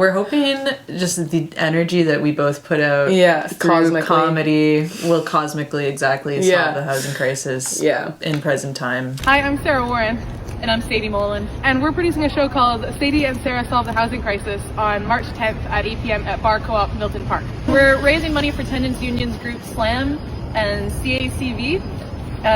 We're hoping just the energy that we both put out through comedy will cosmically solve the housing crisis in present time. Hi, I'm Sarah Warren. And I'm Sadie Molan. And we're producing a show called Sadie and Sarah Solve the Housing Crisis on March 10th at 8 p.m. at Bar Co-op Milton Park. We're raising money for tenants unions groups SLAM and CACV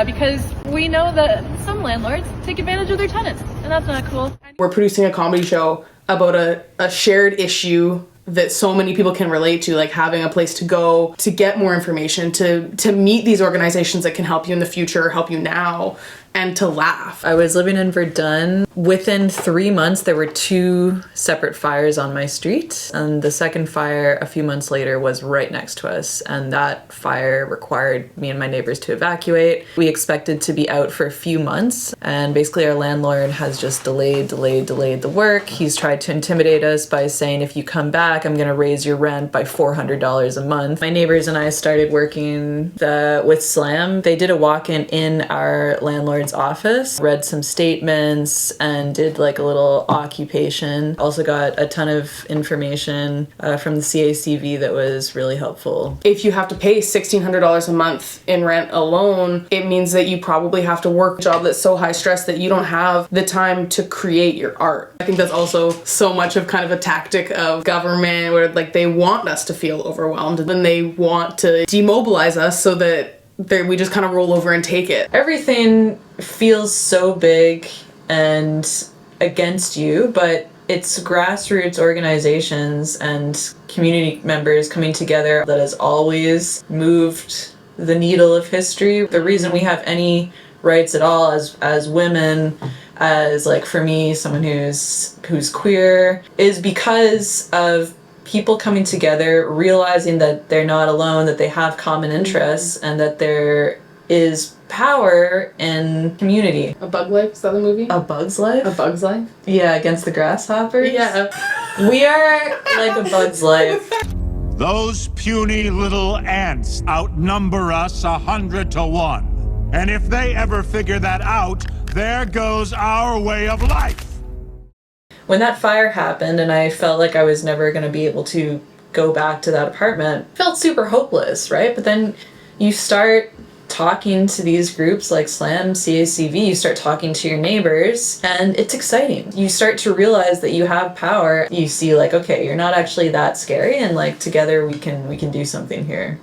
because we know that some landlords take advantage of their tenants, and that's not cool. We're producing a comedy show about a shared issue that so many people can relate to, like having a place to go to get more information, to meet these organizations that can help you in the future, help you now, and to laugh. I was living in Verdun. Within 3 months, there were 2 separate fires on my street. And the second fire, a few months later, was right next to us. And that fire required me and my neighbors to evacuate. We expected to be out for a few months. And basically, our landlord has just delayed the work. He's tried to intimidate us by saying, if you come back, I'm going to raise your rent by $400 a month. My neighbors and I started working with SLAM. They did a walk-in in our landlord's office, read some statements, and did like a little occupation. Also got a ton of information from the CACV that was really helpful. If you have to pay $1,600 a month in rent alone, it means that you probably have to work a job that's so high stress that you don't have the time to create your art. I think that's also so much of kind of a tactic of government where like they want us to feel overwhelmed and they want to demobilize us so that we just kind of roll over and take it. Everything feels so big and against you, but it's grassroots organizations and community members coming together that has always moved the needle of history. The reason we have any rights at all as women, as like for me, someone who's queer, is because of people coming together, realizing that they're not alone, that they have common interests, and that there is power in community. A Bug Life? Is that the movie? A Bug's Life? A Bug's Life? Yeah, against the grasshoppers? Yeah. We are like a Bug's Life. Those puny little ants outnumber us 100 to 1. And if they ever figure that out, there goes our way of life. When that fire happened and I felt like I was never going to be able to go back to that apartment, I felt super hopeless, right? But then you start talking to these groups like SLAM, CACV, you start talking to your neighbors, and it's exciting. You start to realize that you have power. You see like, okay, you're not actually that scary, and like together we can do something here.